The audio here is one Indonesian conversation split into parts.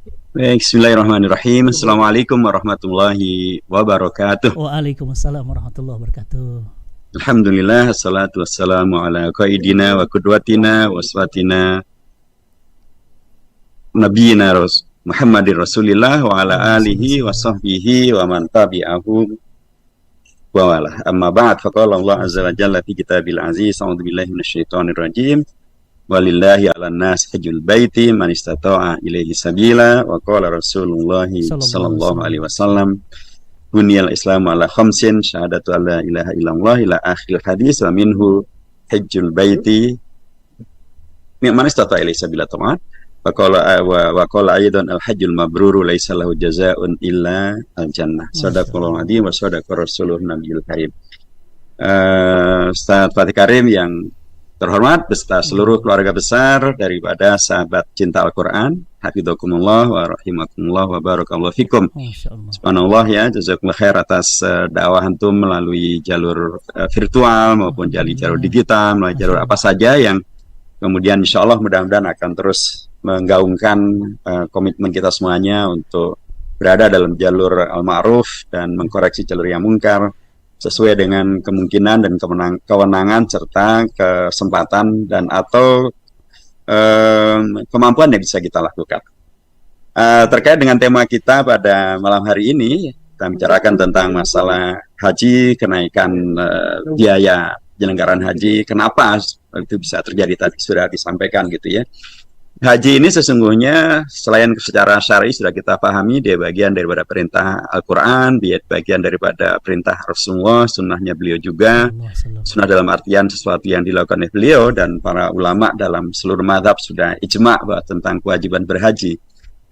Baik, bismillahirrahmanirrahim. Assalamualaikum warahmatullahi wabarakatuh. Waalaikumsalam warahmatullahi wabarakatuh. Alhamdulillah, assalatu wassalamu ala qaidina wa kudwatina wa uswatina nabiyina Muhammadir Rasulillah wa ala Allahumma sholli wa alihi wa sallam. sahbihi wa man tabi'ahu wa wala. Amma ba'd, faqala Allah azza wa jalla fi kitabil aziz, a'udzu billahi minasyaitonir rajim. Walillahi 'alan nas hajjul baiti man istata'a ilaihi sabila wa qala Rasulullah Sallallahu alaihi sallallahu wasallam. alaihi wasallam Buniyal Islamu ala khamsin syahadatu alla ilaha illallah ila akhir hadis wa minhu hajjul baiti man istata ilaihi sabila ta'at wa qala aidan al hajjul mabruru laisa lahu jazaa'un illa al jannah. Masya Sadaqallahu Allah. adzim wa sadaqa rasulun nabiyul karim. Ustaz Fatih Karim yang terhormat beserta seluruh keluarga besar daripada sahabat cinta Al-Quran, hafidzakumullah wa rahimakumullah wa barakallahu fikum. Masya Allah. Subhanallah ya, jazakumullah khair atas dakwah antum melalui jalur virtual maupun jalur digital, melalui jalur apa saja yang kemudian insya Allah mudah-mudahan akan terus menggaungkan komitmen kita semuanya untuk berada dalam jalur al-ma'ruf dan mengkoreksi jalur yang mungkar sesuai dengan kemungkinan dan kewenangan serta kesempatan dan atau kemampuan yang bisa kita lakukan. Terkait dengan tema kita pada malam hari ini, kita bicarakan tentang masalah haji, kenaikan biaya penyelenggaraan haji. Kenapa itu bisa terjadi, tadi sudah disampaikan gitu ya. Haji ini sesungguhnya selain secara syar'i sudah kita pahami, dia bagian daripada perintah Al-Quran, dia bagian daripada perintah Rasulullah, sunnahnya beliau juga. Sunnah dalam artian sesuatu yang dilakukan oleh beliau, dan para ulama dalam seluruh mazhab sudah ijma' bahwa tentang kewajiban berhaji.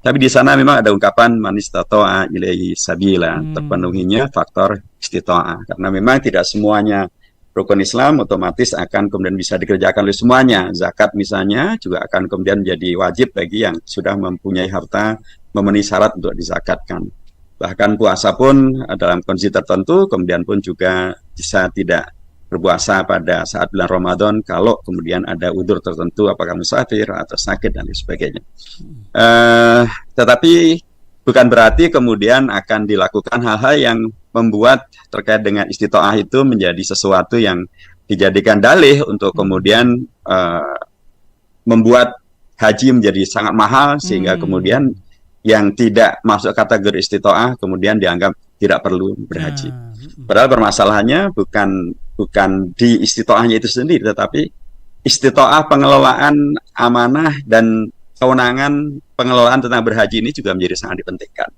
Tapi di sana memang ada ungkapan man istata'a ilaihi sabila, terpenuhinya faktor istita'ah. Karena memang tidak semuanya rukun Islam otomatis akan kemudian bisa dikerjakan oleh semuanya. Zakat misalnya juga akan kemudian menjadi wajib bagi yang sudah mempunyai harta memenuhi syarat untuk dizakatkan. Bahkan puasa pun dalam kondisi tertentu kemudian pun juga bisa tidak berpuasa pada saat bulan Ramadan kalau kemudian ada udzur tertentu, apakah musafir atau sakit dan lain sebagainya. Tetapi bukan berarti kemudian akan dilakukan hal-hal yang membuat terkait dengan istitoah itu menjadi sesuatu yang dijadikan dalih untuk kemudian membuat haji menjadi sangat mahal sehingga kemudian yang tidak masuk kategori istitoah kemudian dianggap tidak perlu berhaji. Padahal permasalahannya bukan di istitoahnya itu sendiri, tetapi istitoah pengelolaan amanah dan kewenangan pengelolaan tentang berhaji ini juga menjadi sangat dipentingkan.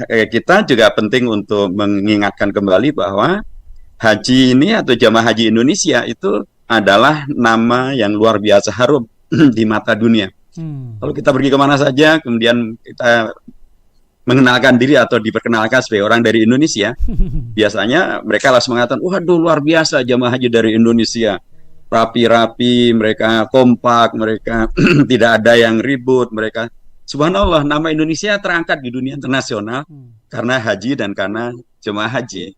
Kita juga penting untuk mengingatkan kembali bahwa haji ini atau jamaah haji Indonesia itu adalah nama yang luar biasa harum di mata dunia. Kalau kita pergi kemana saja, kemudian kita mengenalkan diri atau diperkenalkan sebagai orang dari Indonesia, biasanya mereka langsung mengatakan, waduh luar biasa jamaah haji dari Indonesia. Rapi-rapi, mereka kompak, mereka tidak ada yang ribut, mereka subhanallah, nama Indonesia terangkat di dunia internasional karena haji dan karena jemaah haji.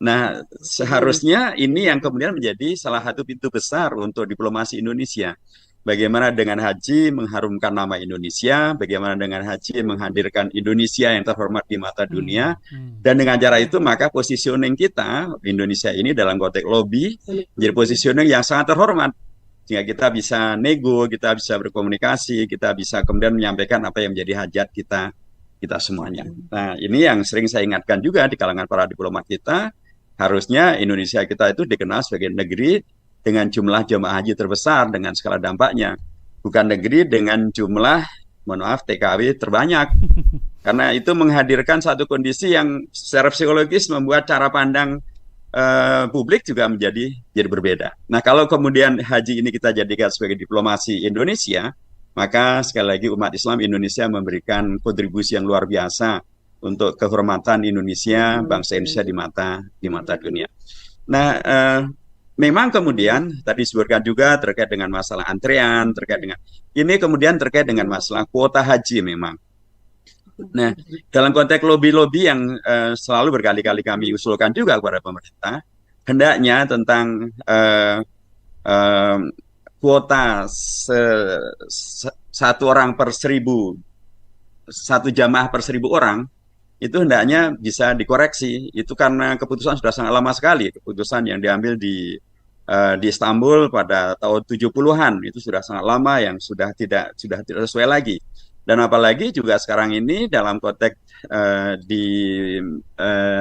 Nah, seharusnya ini yang kemudian menjadi salah satu pintu besar untuk diplomasi Indonesia. Bagaimana dengan haji mengharumkan nama Indonesia, bagaimana dengan haji menghadirkan Indonesia yang terhormat di mata dunia, dan dengan cara itu maka positioning kita Indonesia ini dalam konteks lobby menjadi positioning yang sangat terhormat, sehingga kita bisa nego, kita bisa berkomunikasi, kita bisa kemudian menyampaikan apa yang menjadi hajat kita semuanya. Nah, ini yang sering saya ingatkan juga di kalangan para diplomat kita, harusnya Indonesia kita itu dikenal sebagai negeri dengan jumlah jemaah haji terbesar dengan skala dampaknya, bukan negeri dengan jumlah, mohon maaf, TKW terbanyak. Karena itu menghadirkan satu kondisi yang secara psikologis membuat cara pandang publik juga menjadi berbeda. Nah, kalau kemudian haji ini kita jadikan sebagai diplomasi Indonesia, maka sekali lagi umat Islam Indonesia memberikan kontribusi yang luar biasa untuk kehormatan Indonesia, bangsa Indonesia di mata dunia. Nah, memang kemudian tadi disebutkan juga terkait dengan masalah antrean, terkait dengan ini kemudian terkait dengan masalah kuota haji memang. Nah, dalam konteks lobby-lobby yang selalu berkali-kali kami usulkan juga kepada pemerintah, hendaknya tentang kuota satu orang per 1.000 satu jamaah per 1.000 orang itu hendaknya bisa dikoreksi. Itu karena keputusan sudah sangat lama sekali, keputusan yang diambil di Istanbul pada tahun 70-an itu sudah sangat lama, yang sudah tidak sesuai lagi. Dan apalagi juga sekarang ini dalam konteks di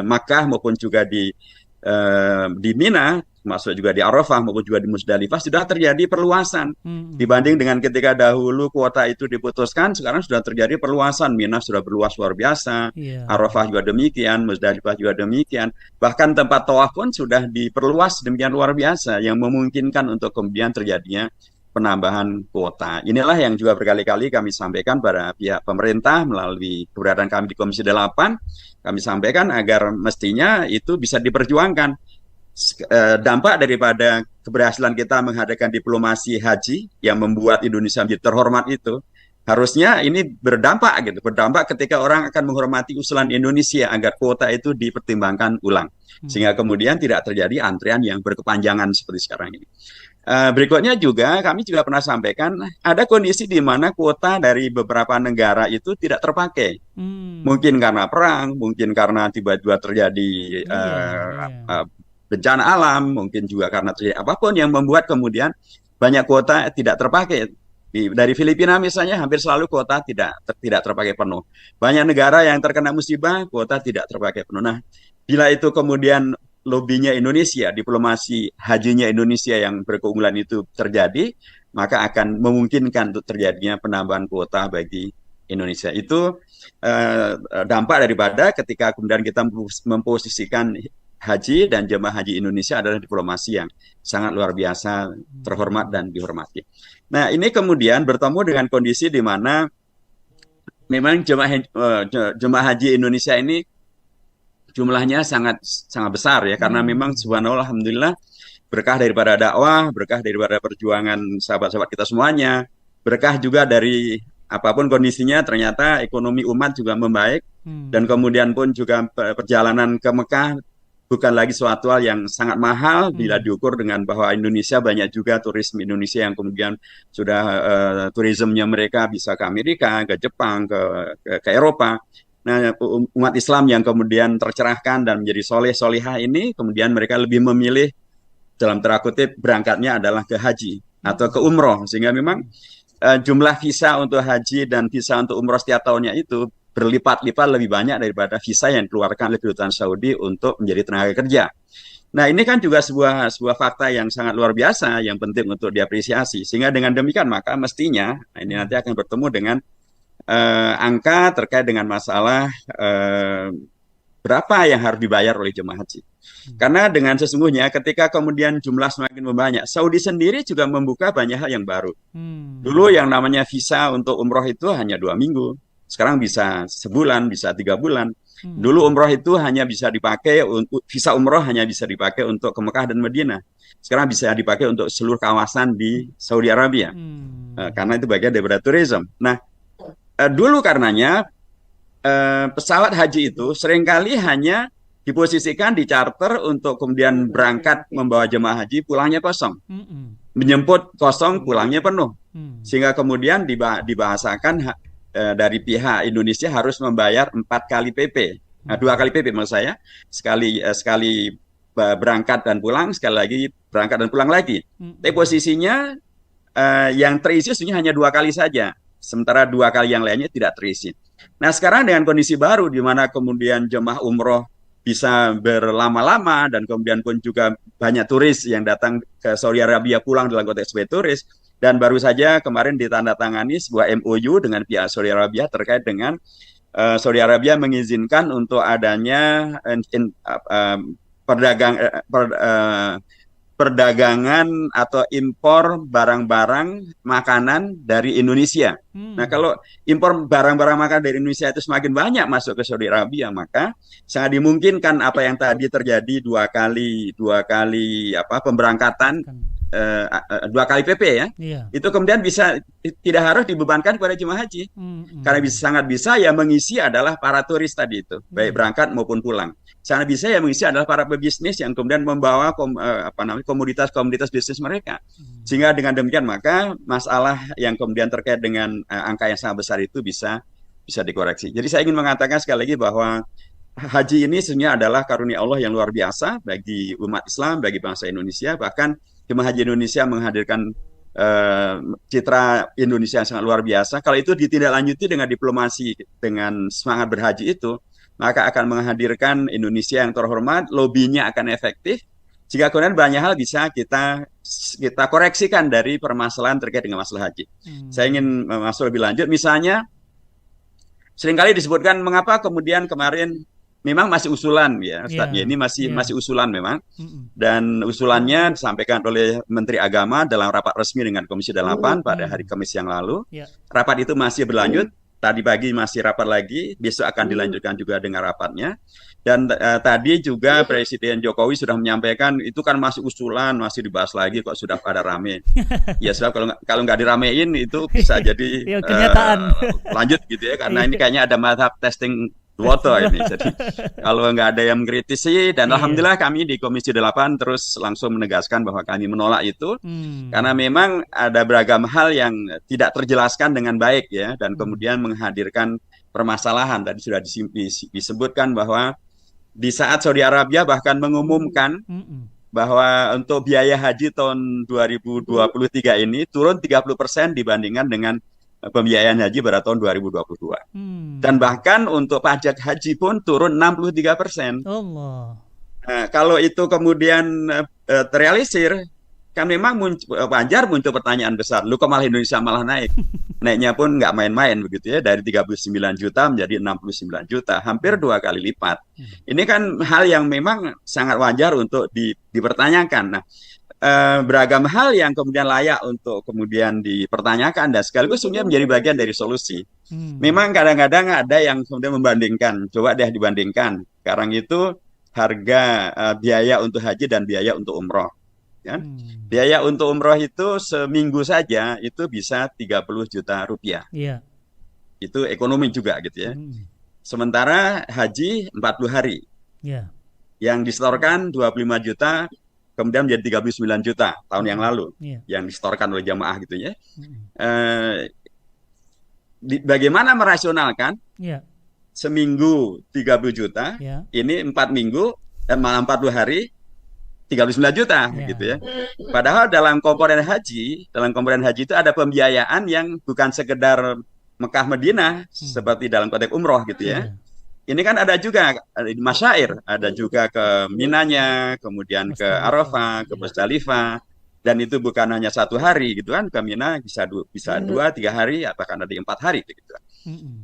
Makkah maupun juga di Mina, masuk juga di Arafah maupun juga di Musdalifah, sudah terjadi perluasan. Dibanding dengan ketika dahulu kuota itu diputuskan, sekarang sudah terjadi perluasan. Mina sudah berluas luar biasa, Arafah juga demikian, Musdalifah juga demikian. Bahkan tempat tawaf pun sudah diperluas demikian luar biasa, yang memungkinkan untuk kemudian terjadinya penambahan kuota. Inilah yang juga berkali-kali kami sampaikan pada pihak pemerintah melalui keberadaan kami di Komisi 8. Kami sampaikan agar mestinya itu bisa diperjuangkan. Dampak daripada keberhasilan kita mengadakan diplomasi haji yang membuat Indonesia menjadi terhormat itu, harusnya ini berdampak ketika orang akan menghormati usulan Indonesia agar kuota itu dipertimbangkan ulang, sehingga kemudian tidak terjadi antrian yang berkepanjangan seperti sekarang ini. Berikutnya juga kami juga pernah sampaikan ada kondisi di mana kuota dari beberapa negara itu tidak terpakai, mungkin karena perang, mungkin karena tiba-tiba terjadi bencana alam, mungkin juga karena terjadi apapun yang membuat kemudian banyak kuota tidak terpakai. Dari Filipina misalnya hampir selalu kuota tidak terpakai penuh. Banyak negara yang terkena musibah kuota tidak terpakai penuh. Nah, bila itu kemudian lobbynya Indonesia, diplomasi hajinya Indonesia yang berkeunggulan itu terjadi, maka akan memungkinkan untuk terjadinya penambahan kuota bagi Indonesia. Itu dampak daripada ketika kemudian kita memposisikan haji dan jemaah haji Indonesia adalah diplomasi yang sangat luar biasa, terhormat dan dihormati. Nah, ini kemudian bertemu dengan kondisi di mana memang jemaah haji Indonesia ini jumlahnya sangat besar ya, karena memang subhanallah alhamdulillah berkah daripada dakwah, berkah daripada perjuangan sahabat-sahabat kita semuanya, berkah juga dari apapun kondisinya ternyata ekonomi umat juga membaik, dan kemudian pun juga perjalanan ke Mekah bukan lagi suatu hal yang sangat mahal bila diukur dengan bahwa Indonesia banyak juga turisme Indonesia yang kemudian sudah turismenya mereka bisa ke Amerika, ke Jepang, ke Eropa. Nah, umat Islam yang kemudian tercerahkan dan menjadi soleh-solihah ini, kemudian mereka lebih memilih dalam tanda kutip berangkatnya adalah ke haji atau ke umroh, sehingga memang jumlah visa untuk haji dan visa untuk umroh setiap tahunnya itu berlipat-lipat lebih banyak daripada visa yang dikeluarkan oleh Kedutaan Saudi untuk menjadi tenaga kerja. Nah, ini kan juga sebuah fakta yang sangat luar biasa yang penting untuk diapresiasi. Sehingga dengan demikian maka mestinya ini nanti akan bertemu dengan angka terkait dengan masalah berapa yang harus dibayar oleh jemaah haji. Karena dengan sesungguhnya ketika kemudian jumlah semakin membanyak, Saudi sendiri juga membuka banyak hal yang baru. Dulu yang namanya visa untuk umroh itu hanya 2 minggu. Sekarang bisa sebulan, bisa 3 bulan. Dulu umroh itu hanya bisa dipakai, visa umroh hanya bisa dipakai untuk ke Mekah dan Madinah. Sekarang bisa dipakai untuk seluruh kawasan di Saudi Arabia. Karena itu bagian daripada tourism. Nah, dulu karenanya pesawat haji itu seringkali hanya diposisikan di charter untuk kemudian berangkat membawa jemaah haji, pulangnya kosong. Menjemput kosong, pulangnya penuh. Sehingga kemudian dibahasakan dari pihak Indonesia harus membayar 4 kali PP. Nah, 2 kali PP maksud saya, sekali berangkat dan pulang, sekali lagi berangkat dan pulang lagi. Tapi posisinya yang terisi sebenarnya hanya 2 kali saja, sementara 2 kali yang lainnya tidak terisi. Nah, sekarang dengan kondisi baru di mana kemudian jemaah umroh bisa berlama-lama dan kemudian pun juga banyak turis yang datang ke Saudi Arabia pulang dalam konteks sebagai turis. Dan baru saja kemarin ditandatangani sebuah MOU dengan pihak Saudi Arabia terkait dengan Saudi Arabia mengizinkan untuk adanya perdagangan atau impor barang-barang makanan dari Indonesia. Nah, kalau impor barang-barang makanan dari Indonesia itu semakin banyak masuk ke Saudi Arabia, maka sangat dimungkinkan apa yang tadi terjadi dua kali pemberangkatan, 2 kali PP ya, itu kemudian bisa tidak harus dibebankan kepada jemaah haji, karena sangat bisa yang mengisi adalah para turis tadi itu, baik berangkat maupun pulang. Sangat bisa yang mengisi adalah para pebisnis yang kemudian membawa komoditas bisnis mereka. Sehingga dengan demikian maka masalah yang kemudian terkait dengan angka yang sangat besar itu bisa bisa dikoreksi. Jadi saya ingin mengatakan sekali lagi bahwa haji ini sebenarnya adalah karunia Allah yang luar biasa bagi umat Islam, bagi bangsa Indonesia. Bahkan jemaah haji Indonesia menghadirkan citra Indonesia yang sangat luar biasa. Kalau itu ditindaklanjuti dengan diplomasi, dengan semangat berhaji itu, maka akan menghadirkan Indonesia yang terhormat, lobbynya akan efektif. Jika kemudian banyak hal bisa kita koreksikan dari permasalahan terkait dengan masalah haji. Saya ingin masuk lebih lanjut. Misalnya, seringkali disebutkan mengapa kemudian kemarin memang masih usulan ya, Ustaz. Ini masih usulan memang. Dan usulannya disampaikan oleh Menteri Agama dalam rapat resmi dengan Komisi 8 pada hari Kamis yang lalu. Rapat itu masih berlanjut. Tadi pagi masih rapat lagi, besok akan dilanjutkan juga dengan rapatnya. Dan tadi juga Presiden Jokowi sudah menyampaikan itu kan masih usulan, masih dibahas lagi kok sudah pada rame. Ya sebab kalau nggak diramein itu bisa jadi kenyataan. Lanjut gitu ya, karena ini kayaknya ada mazhab testing water ini. Jadi kalau nggak ada yang mengkritisi, dan alhamdulillah kami di Komisi 8 terus langsung menegaskan bahwa kami menolak itu karena memang ada beragam hal yang tidak terjelaskan dengan baik ya, dan kemudian menghadirkan permasalahan. Tadi sudah disebutkan bahwa di saat Saudi Arabia bahkan mengumumkan bahwa untuk biaya haji tahun 2023 ini turun 30% dibandingkan dengan pembiayaan haji pada tahun 2022. Dan bahkan untuk pajak haji pun turun 63%. Allah. Nah, kalau itu kemudian terrealisir, kan memang wajar muncul pertanyaan besar. Lu kok malah Indonesia malah naik? Naiknya pun nggak main-main begitu ya, dari 39 juta menjadi 69 juta, hampir 2 kali lipat. Ini kan hal yang memang sangat wajar untuk dipertanyakan. Nah, beragam hal yang kemudian layak untuk kemudian dipertanyakan dan sekaligus sebenarnya menjadi bagian dari solusi. Memang kadang-kadang ada yang kemudian membandingkan, coba deh dibandingkan. Sekarang itu harga biaya untuk haji dan biaya untuk umroh. Ya. Biaya untuk umroh itu seminggu saja itu bisa 30 juta rupiah. Itu ekonomi juga gitu ya. Sementara haji 40 hari. Yang disetorkan 25 juta kemudian menjadi 39 juta tahun yang lalu yang disetorkan oleh jamaah gitu ya. Bagaimana merasionalkan seminggu 30 juta, ini 4 minggu, malam 40 hari 39 juta gitu ya. Padahal dalam komponen haji itu ada pembiayaan yang bukan sekedar Mekah Madinah seperti dalam konteks umroh gitu ya. Ini kan ada juga di Masyair, ada juga ke Minanya, kemudian ke Arafah, ke Musdalifah, dan itu bukan hanya 1 hari gitu kan, ke Mina bisa 2-3 hari, bahkan ada 4 hari gitu.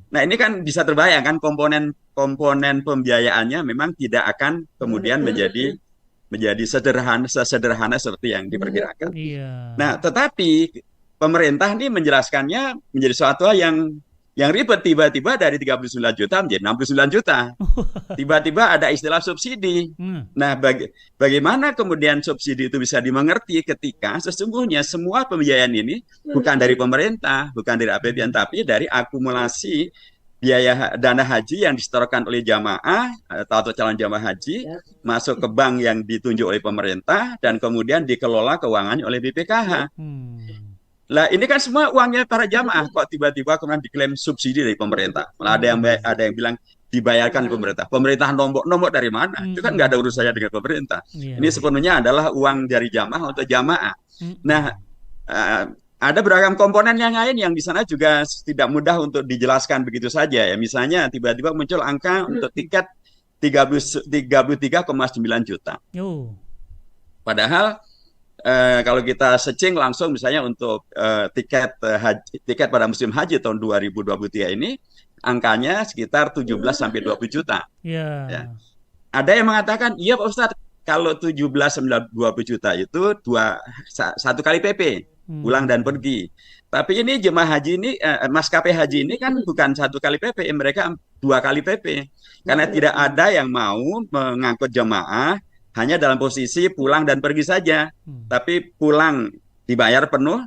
Nah ini kan bisa terbayangkan komponen pembiayaannya memang tidak akan kemudian menjadi sesederhana seperti yang diperkirakan. Nah tetapi pemerintah ini menjelaskannya menjadi suatu yang ribet, tiba-tiba dari 39 juta menjadi 69 juta. Tiba-tiba ada istilah subsidi. Nah, bagaimana kemudian subsidi itu bisa dimengerti ketika sesungguhnya semua pembiayaan ini bukan dari pemerintah, bukan dari APBN, tapi dari akumulasi biaya dana haji yang disetorkan oleh jamaah atau calon jamaah haji masuk ke bank yang ditunjuk oleh pemerintah dan kemudian dikelola keuangannya oleh BPKH. Lah ini kan semua uangnya para jamaah, kok tiba-tiba kemudian diklaim subsidi dari pemerintah. Malah ada yang bilang dibayarkan oleh pemerintah. Pemerintah nombok dari mana? Itu kan nggak ada urusannya dengan pemerintah. Ini sepenuhnya adalah uang dari jamaah untuk jamaah. Nah, ada beragam komponen yang lain yang di sana juga tidak mudah untuk dijelaskan begitu saja ya. Misalnya tiba-tiba muncul angka untuk tiket 33,9 juta. Padahal kalau kita searching langsung misalnya untuk tiket pada musim haji tahun 2023 ini angkanya sekitar 17-20 juta. Ya. Ada yang mengatakan, iya Pak Ustadz, kalau 17-20 juta itu 1 kali PP, pulang dan pergi. Tapi ini jemaah haji ini, maskapai haji ini kan bukan 1 kali PP, mereka 2 kali PP. Karena tidak ada yang mau mengangkut jemaah hanya dalam posisi pulang dan pergi saja. Tapi pulang dibayar penuh,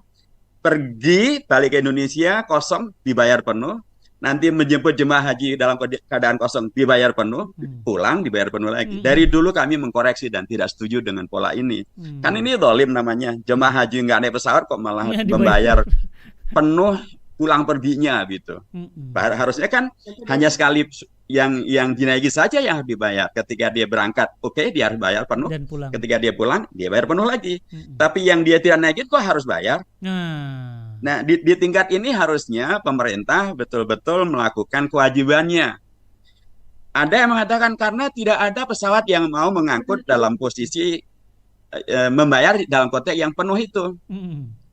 pergi balik ke Indonesia kosong dibayar penuh, nanti menjemput jemaah haji dalam keadaan kosong dibayar penuh, pulang dibayar penuh lagi. Dari dulu kami mengkoreksi dan tidak setuju dengan pola ini. Kan ini zalim namanya. Jemaah haji nggak naik pesawat kok malah membayar penuh pulang perginya gitu. Harusnya kan hanya sekali yang dinaiki saja yang harus dibayar. Ketika dia berangkat, oke, dia harus bayar penuh. Dan pulang. Ketika dia pulang, dia bayar penuh lagi. Tapi yang dia tidak naikin kok harus bayar? Nah, di tingkat ini harusnya pemerintah betul-betul melakukan kewajibannya. Ada yang mengatakan karena tidak ada pesawat yang mau mengangkut dalam posisi membayar dalam konteks yang penuh itu.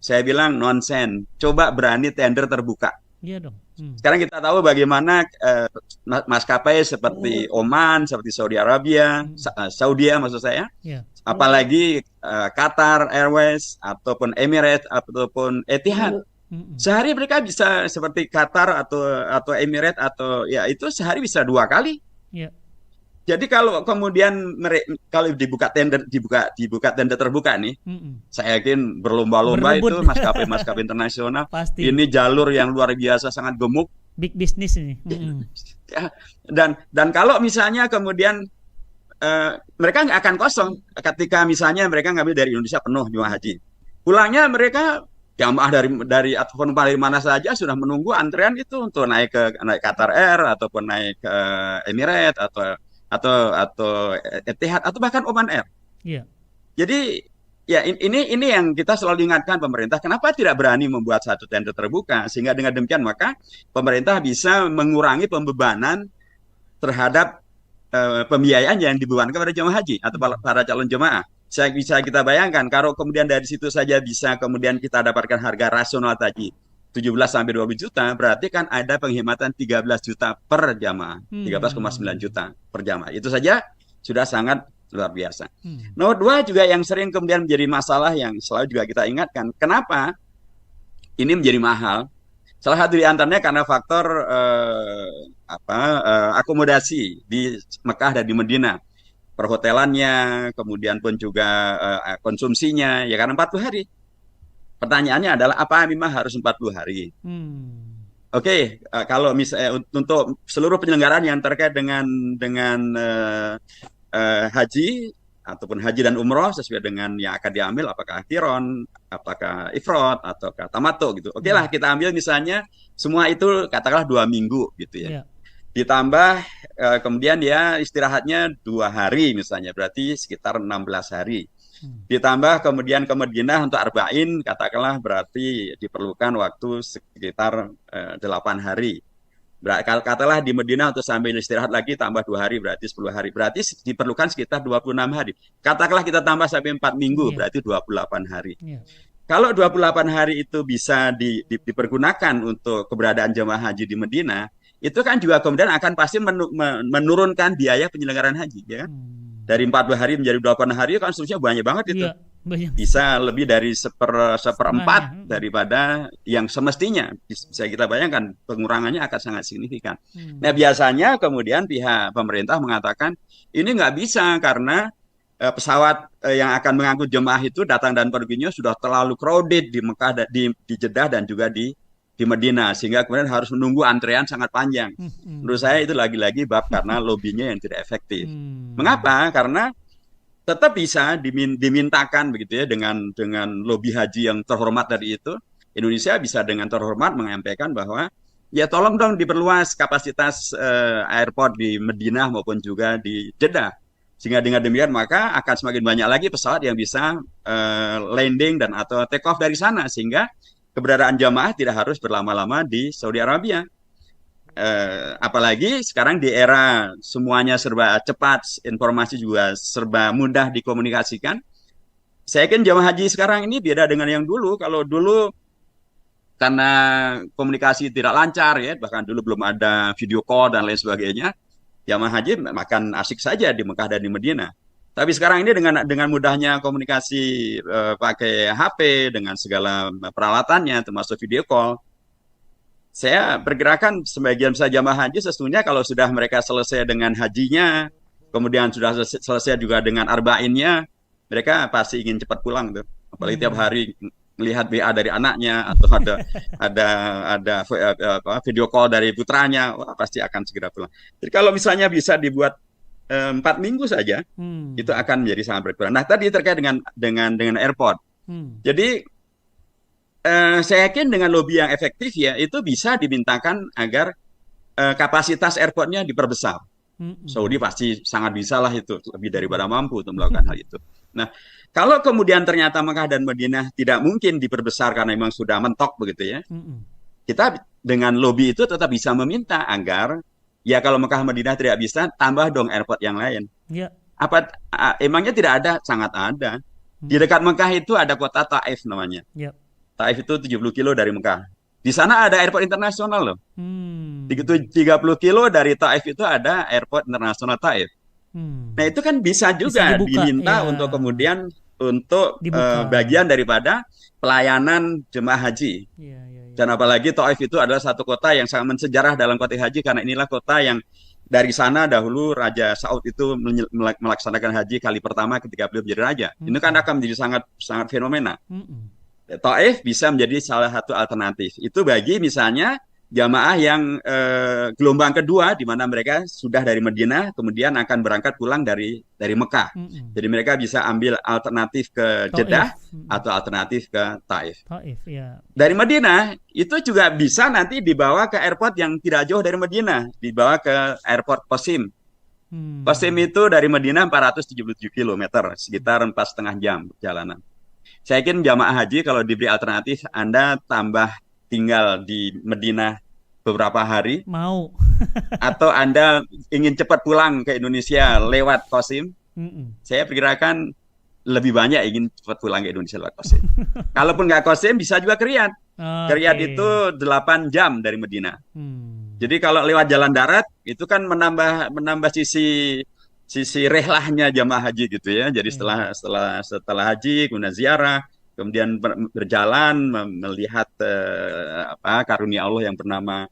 Saya bilang nonsen. Coba berani tender terbuka. Iya dong. Sekarang kita tahu bagaimana maskapai seperti Oman, seperti Saudi Arabia, Saudi maksud saya, apalagi Qatar Airways ataupun Emirates ataupun Etihad. Sehari mereka bisa seperti Qatar atau Emirates atau ya itu sehari bisa 2 kali. Jadi kalau kemudian kalau dibuka tender terbuka nih, saya yakin berlomba-lomba itu maskapai internasional. Pasti. Ini jalur yang luar biasa sangat gemuk. Big business ini. Ya, dan kalau misalnya kemudian mereka nggak akan kosong ketika misalnya mereka ngambil dari Indonesia penuh jemaah haji. Pulangnya mereka jamaah dari ataupun dari mana saja sudah menunggu antrean itu untuk naik Qatar Air ataupun naik ke Emirates atau Etihad atau bahkan Oman Air. Iya. Jadi ya ini yang kita selalu ingatkan pemerintah, kenapa tidak berani membuat satu tender terbuka sehingga dengan demikian maka pemerintah bisa mengurangi pembebanan terhadap pembiayaan yang dibebankan kepada jemaah haji atau para calon jemaah. Bisa kita bayangkan kalau kemudian dari situ saja bisa kemudian kita dapatkan harga rasional tadi 17 sampai 20 juta, berarti kan ada penghematan 13 juta per jamaah, 13,9 juta per jamaah. Itu saja sudah sangat luar biasa. Nomor 2 juga yang sering kemudian menjadi masalah yang selalu juga kita ingatkan, kenapa ini menjadi mahal? Salah satu di antaranya karena faktor akomodasi di Mekah dan di Madinah. Perhotelannya, kemudian pun juga konsumsinya, ya karena 40 hari. Pertanyaannya adalah apa memang harus 40 hari? Oke, kalau misalnya untuk seluruh penyelenggaraan yang terkait dengan haji ataupun haji dan umroh sesuai dengan yang akan diambil, apakah qiron, apakah ifrad ataukah tamattu gitu. Oke lah, kita ambil misalnya semua itu katakanlah 2 minggu gitu ya. Ditambah kemudian dia istirahatnya 2 hari misalnya, berarti sekitar 16 hari. Ditambah kemudian ke Madinah untuk arba'in, katakanlah berarti diperlukan waktu sekitar 8 hari. Katakanlah di Madinah untuk sambil istirahat lagi tambah 2 hari, berarti 10 hari. Berarti diperlukan sekitar 26 hari. Katakanlah kita tambah sampai 4 minggu, berarti 28 hari. Kalau 28 hari itu bisa dipergunakan untuk keberadaan jemaah haji di Madinah, itu kan juga kemudian akan pasti menurunkan biaya penyelenggaraan haji, ya. Dari 40 hari menjadi 28 hari kan seterusnya banyak banget itu. Iya, banyak. Bisa lebih dari seperempat daripada yang semestinya. Bisa kita bayangkan pengurangannya akan sangat signifikan. Nah biasanya kemudian pihak pemerintah mengatakan ini nggak bisa karena pesawat yang akan mengangkut jemaah itu datang dan perginya sudah terlalu crowded di Mekah, di Jeddah dan juga di Madinah, sehingga kemudian harus menunggu antrean sangat panjang. Menurut saya itu lagi-lagi bab karena lobbynya yang tidak efektif. Mengapa? Karena tetap bisa dimintakan begitu ya dengan lobby haji yang terhormat tadi itu, Indonesia bisa dengan terhormat menyampaikan bahwa ya tolong dong diperluas kapasitas airport di Madinah maupun juga di Jeddah. Sehingga dengan demikian maka akan semakin banyak lagi pesawat yang bisa landing dan atau take off dari sana, sehingga keberadaan jamaah tidak harus berlama-lama di Saudi Arabia. Apalagi sekarang di era semuanya serba cepat, informasi juga serba mudah dikomunikasikan. Saya yakin jamaah haji sekarang ini beda dengan yang dulu. Kalau dulu karena komunikasi tidak lancar ya, bahkan dulu belum ada video call dan lain sebagainya, jamaah haji makan asik saja di Mekah dan di Madinah. Tapi sekarang ini dengan mudahnya komunikasi pakai HP dengan segala peralatannya termasuk video call, saya perkirakan sebagian besar jamaah haji sesungguhnya kalau sudah mereka selesai dengan hajinya, kemudian sudah selesai juga dengan arba'innya, mereka pasti ingin cepat pulang tuh. Apalagi tiap hari melihat WA dari anaknya atau ada video call dari putranya, wah, pasti akan segera pulang. Jadi kalau misalnya bisa dibuat 4 minggu saja, itu akan menjadi sangat berkurang. Nah tadi terkait dengan airport. Jadi saya yakin dengan lobby yang efektif ya, itu bisa dimintakan agar kapasitas airportnya diperbesar. Saudi pasti sangat bisa lah itu, lebih daripada mampu untuk melakukan hal itu. Nah, kalau kemudian ternyata Mekah dan Madinah tidak mungkin diperbesar karena memang sudah mentok begitu ya, kita dengan lobby itu tetap bisa meminta agar ya kalau Mekah Madinah tidak bisa, tambah dong airport yang lain. Ya. Apa emangnya tidak ada? Sangat ada. Di dekat Mekah itu ada kota Taif namanya. Ya. Taif itu 70 kilo dari Mekah. Di sana ada airport internasional loh. 30 kilo dari Taif itu ada airport internasional Taif. Nah itu kan bisa juga diminta ya, untuk kemudian untuk bagian daripada pelayanan jemaah haji. Ya. Dan apalagi Taif itu adalah satu kota yang sangat mensejarah dalam kota haji, karena inilah kota yang dari sana dahulu Raja Saud itu melaksanakan haji kali pertama ketika beliau menjadi raja. Ini kan akan menjadi sangat sangat fenomena. Taif bisa menjadi salah satu alternatif. Itu bagi misalnya jamaah yang gelombang kedua, di mana mereka sudah dari Madinah kemudian akan berangkat pulang dari Mekah. Jadi mereka bisa ambil alternatif ke Jeddah atau alternatif ke Taif. Ya. Dari Madinah itu juga bisa nanti dibawa ke airport yang tidak jauh dari Madinah, dibawa ke airport Qasim. Qasim itu dari Madinah 477 km, sekitar 4,5 jam perjalanan. Saya yakin jamaah haji kalau diberi alternatif, Anda tambah tinggal di Madinah beberapa hari, mau atau Anda ingin cepat pulang ke Indonesia lewat Qasim, saya perkirakan lebih banyak ingin cepat pulang ke Indonesia lewat Qasim. Kalaupun nggak Qasim, bisa juga ke Riyadh. Ke Riyadh itu 8 jam dari Madinah. Jadi kalau lewat jalan darat itu kan menambah sisi rehlahnya jamaah haji gitu ya. Jadi setelah haji kemudian ziarah, kemudian berjalan melihat karunia Allah yang bernama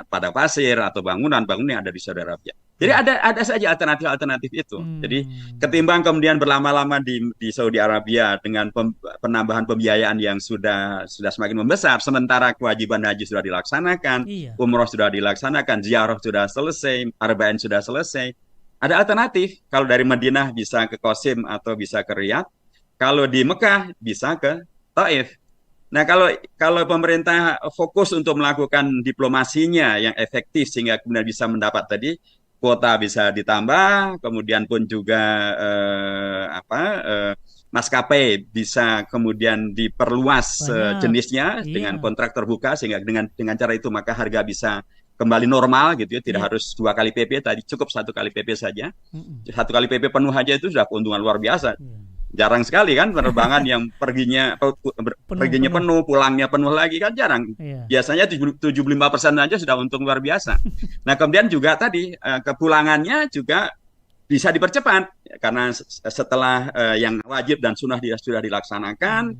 pada pasir atau bangunan yang ada di Saudi Arabia. Jadi ada saja alternatif itu. Jadi ketimbang kemudian berlama-lama di Saudi Arabia dengan penambahan pembiayaan yang sudah semakin membesar, sementara kewajiban haji sudah dilaksanakan, umroh sudah dilaksanakan, ziarah sudah selesai, arba'in sudah selesai. Ada alternatif. Kalau dari Madinah bisa ke Qasim atau bisa ke Riyadh. Kalau di Mekah bisa ke Taif. Nah, kalau pemerintah fokus untuk melakukan diplomasinya yang efektif sehingga kemudian bisa mendapat tadi kuota bisa ditambah, kemudian pun juga maskapai bisa kemudian diperluas jenisnya dengan kontrak terbuka, sehingga dengan cara itu maka harga bisa kembali normal gitu ya, tidak harus 2 kali PP tadi, cukup 1 kali PP saja. 1 kali PP penuh aja itu sudah keuntungan luar biasa. Jarang sekali kan penerbangan yang perginya penuh, pulangnya penuh lagi kan jarang. Biasanya 75% aja sudah untung luar biasa. Nah, kemudian juga tadi kepulangannya juga bisa dipercepat karena setelah yang wajib dan sunnah sudah dilaksanakan,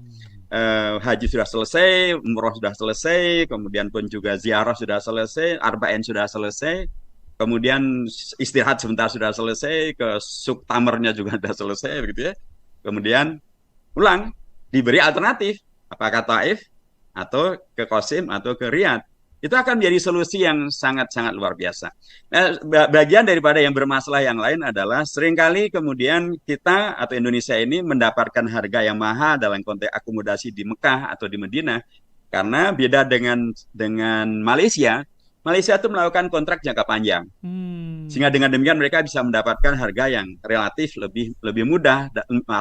haji sudah selesai, umroh sudah selesai, kemudian pun juga ziarah sudah selesai, arba'in sudah selesai, kemudian istirahat sebentar sudah selesai, ke suk tamernya juga sudah selesai begitu ya. Kemudian pulang, diberi alternatif, apakah Taif atau ke Qasim atau ke Riyadh. Itu akan menjadi solusi yang sangat-sangat luar biasa. Nah, bagian daripada yang bermasalah yang lain adalah seringkali kemudian kita atau Indonesia ini mendapatkan harga yang mahal dalam konteks akomodasi di Mekah atau di Madinah, karena beda dengan Malaysia. Malaysia itu melakukan kontrak jangka panjang, sehingga dengan demikian mereka bisa mendapatkan harga yang relatif lebih mudah,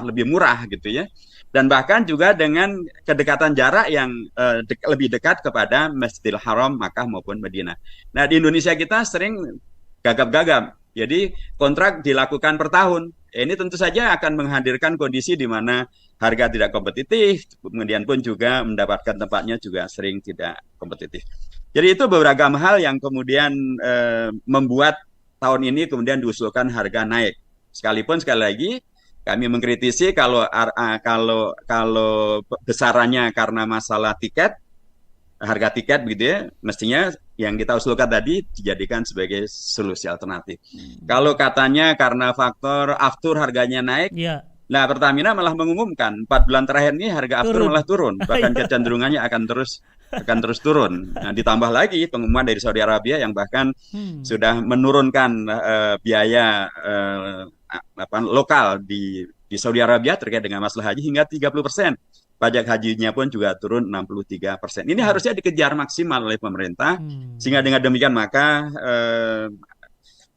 lebih murah gitu ya, dan bahkan juga dengan kedekatan jarak yang lebih dekat kepada Masjidil Haram, Makkah maupun Madinah. Nah, di Indonesia kita sering gagap-gagap, jadi kontrak dilakukan per tahun. Ini tentu saja akan menghadirkan kondisi di mana harga tidak kompetitif, kemudian pun juga mendapatkan tempatnya juga sering tidak kompetitif. Jadi itu beberapa hal yang kemudian membuat tahun ini kemudian diusulkan harga naik. Sekalipun sekali lagi kami mengkritisi kalau besarannya karena masalah tiket, harga tiket begitu ya, mestinya yang kita usulkan tadi dijadikan sebagai solusi alternatif. Kalau katanya karena faktor aftur harganya naik, nah Pertamina malah mengumumkan 4 bulan terakhir ini harga aftur malah turun, bahkan kecenderungannya akan terus turun. Nah, ditambah lagi pengumuman dari Saudi Arabia yang bahkan sudah menurunkan biaya lokal di Saudi Arabia terkait dengan masalah haji hingga 30%. pajak hajinya pun juga turun 63%. Ini harusnya dikejar maksimal oleh pemerintah, sehingga dengan demikian maka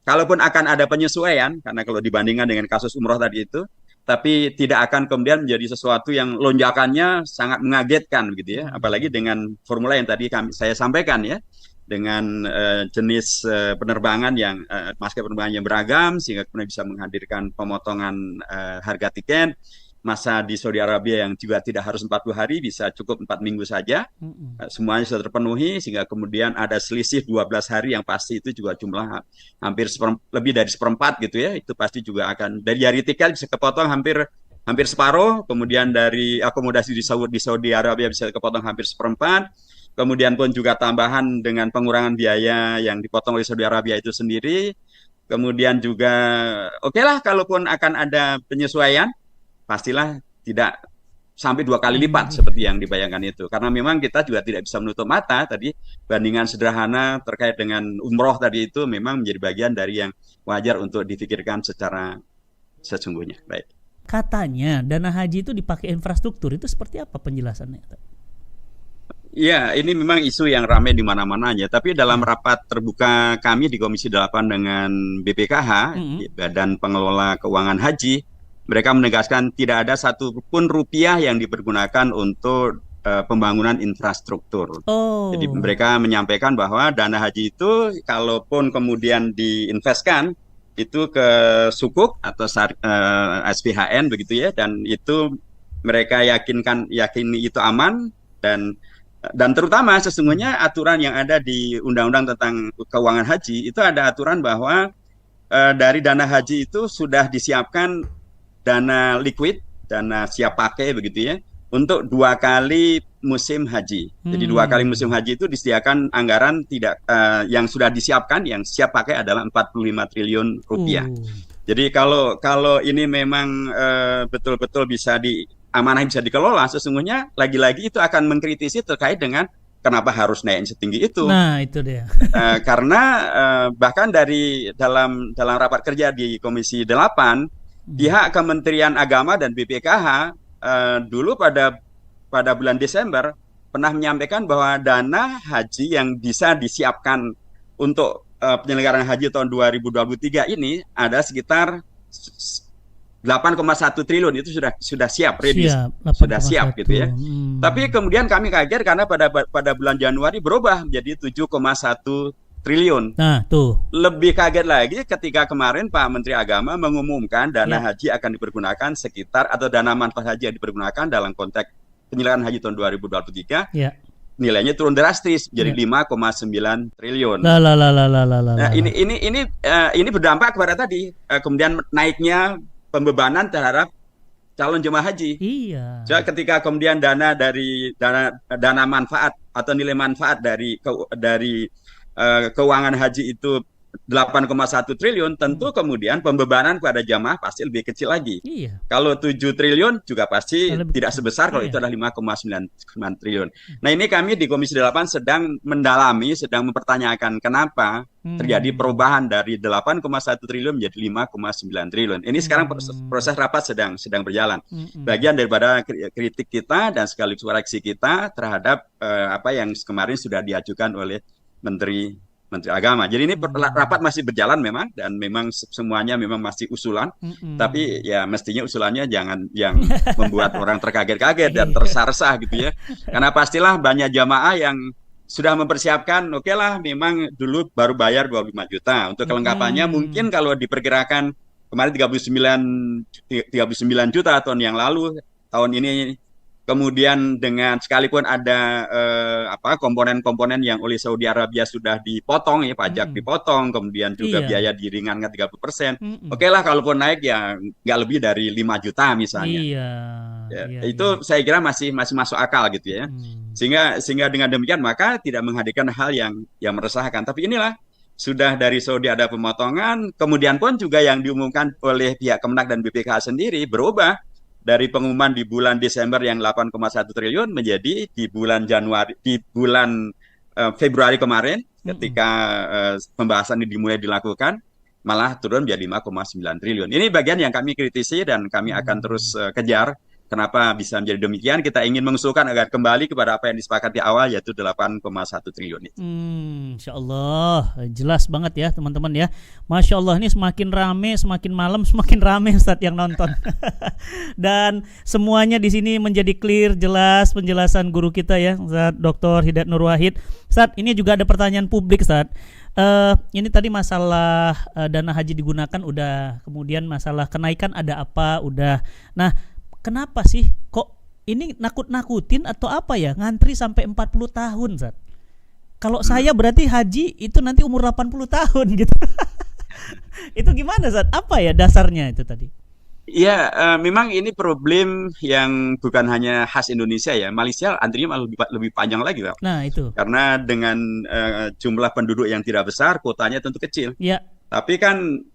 kalaupun akan ada penyesuaian, karena kalau dibandingkan dengan kasus umroh tadi itu, tapi tidak akan kemudian menjadi sesuatu yang lonjakannya sangat mengagetkan gitu ya, apalagi dengan formula yang tadi saya sampaikan ya, dengan jenis penerbangan yang maskapai penerbangan yang beragam, sehingga kemudian bisa menghadirkan pemotongan harga tiket. Masa di Saudi Arabia yang juga tidak harus 40 hari, bisa cukup 4 minggu saja. Semuanya sudah terpenuhi, sehingga kemudian ada selisih 12 hari yang pasti itu juga jumlah hampir lebih dari seperempat gitu ya. Itu pasti juga akan, dari hari tiket bisa kepotong hampir separuh, kemudian dari akomodasi di Saudi Arabia bisa kepotong hampir seperempat. Kemudian pun juga tambahan dengan pengurangan biaya yang dipotong oleh Saudi Arabia itu sendiri. Kemudian juga oke lah kalaupun akan ada penyesuaian, pastilah tidak sampai 2 kali lipat seperti yang dibayangkan itu. Karena memang kita juga tidak bisa menutup mata tadi, bandingan sederhana terkait dengan umroh tadi itu memang menjadi bagian dari yang wajar untuk difikirkan secara sesungguhnya. Baik. Katanya dana haji itu dipakai infrastruktur, itu seperti apa penjelasannya? Ya, ini memang isu yang ramai di mana-mana aja. Tapi dalam rapat terbuka kami di Komisi 8 dengan BPKH, Badan Pengelola Keuangan Haji, mereka menegaskan tidak ada satupun rupiah yang dipergunakan untuk pembangunan infrastruktur. Jadi mereka menyampaikan bahwa dana haji itu kalaupun kemudian diinvestkan itu ke sukuk atau SPHN begitu ya, dan itu mereka yakini itu aman, dan terutama sesungguhnya aturan yang ada di Undang-Undang tentang Keuangan Haji itu ada aturan bahwa dari dana haji itu sudah disiapkan dana liquid, dana siap pakai begitu ya, untuk 2 kali musim haji. Jadi 2 kali musim haji itu disediakan anggaran tidak yang sudah disiapkan, yang siap pakai adalah 45 triliun rupiah. Jadi kalau ini memang betul-betul bisa amanah bisa dikelola, sesungguhnya lagi-lagi itu akan mengkritisi terkait dengan kenapa harus naik setinggi itu. Nah, itu dia. Karena bahkan dari dalam rapat kerja di Komisi 8, pihak Kementerian Agama dan BPKH dulu pada bulan Desember pernah menyampaikan bahwa dana haji yang bisa disiapkan untuk penyelenggaraan haji tahun 2023 ini ada sekitar 8,1 triliun, itu sudah siap, ready, sudah siap gitu ya. Tapi kemudian kami kaget karena pada bulan Januari berubah menjadi 7,1 triliun. Nah, tuh. Lebih kaget lagi ketika kemarin Pak Menteri Agama mengumumkan dana haji akan dipergunakan sekitar, atau dana manfaat haji yang dipergunakan dalam konteks penyelenggaraan haji tahun 2023, nilainya turun drastis jadi 5,9 triliun. Nah, ini berdampak kepada tadi kemudian naiknya pembebanan terhadap calon jemaah haji. Iya. So, ketika kemudian dana manfaat atau nilai manfaat dari keuangan haji itu 8,1 triliun, tentu kemudian pembebanan kepada jamaah pasti lebih kecil lagi. Iya. Kalau 7 triliun juga pasti tidak sebesar kalau itu adalah 5,9 triliun. Nah, ini kami di Komisi 8 sedang mendalami, sedang mempertanyakan kenapa terjadi perubahan dari 8,1 triliun menjadi 5,9 triliun. Ini sekarang proses rapat sedang berjalan. Bagian daripada kritik kita dan sekaligus koreksi kita terhadap apa yang kemarin sudah diajukan oleh Menteri Agama. Jadi ini rapat masih berjalan memang, dan memang semuanya memang masih usulan. Tapi ya mestinya usulannya jangan yang membuat orang terkaget-kaget dan tersar-sar gitu ya. Karena pastilah banyak jamaah yang sudah mempersiapkan, oke lah memang dulu baru bayar 25 juta. Untuk kelengkapannya mungkin kalau diperkirakan kemarin 39 juta tahun yang lalu, tahun ini kemudian dengan sekalipun ada komponen-komponen yang oleh Saudi Arabia sudah dipotong ya, pajak dipotong, kemudian juga biaya diringankan 30%. Oke lah kalaupun naik ya nggak lebih dari 5 juta misalnya. Itu saya kira masih masuk akal gitu ya. Sehingga dengan demikian maka tidak menghadirkan hal yang meresahkan. Tapi inilah sudah dari Saudi ada pemotongan, kemudian pun juga yang diumumkan oleh pihak Kemenak dan BPKH sendiri berubah. Dari pengumuman di bulan Desember yang 8,1 triliun menjadi di bulan Februari kemarin ketika pembahasan ini dimulai dilakukan malah turun menjadi 5,9 triliun. Ini bagian yang kami kritisi dan kami akan terus kejar kenapa bisa menjadi demikian? Kita ingin mengusulkan agar kembali kepada apa yang disepakati awal, yaitu 8,1 triliun itu. Insya Allah jelas banget ya teman-teman ya. Masya Allah, ini semakin rame, semakin malam semakin rame Ustadz yang nonton. Dan semuanya di sini menjadi clear, jelas penjelasan guru kita ya, Ustadz Dr. Hidayat Nur Wahid. Ustadz, ini juga ada pertanyaan publik Ustadz. Ini tadi masalah dana haji digunakan udah, kemudian masalah kenaikan ada apa udah. Nah, kenapa sih kok ini nakut-nakutin atau apa ya ngantri sampai 40 tahun Zat? Kalau saya berarti haji itu nanti umur 80 tahun gitu. Itu gimana Zat? Apa ya dasarnya itu tadi? Ya, memang ini problem yang bukan hanya khas Indonesia ya. Malaysia antrinya malah lebih panjang lagi, Pak. Nah, itu. Karena dengan jumlah penduduk yang tidak besar, kotanya tentu kecil. Ya. Tapi kan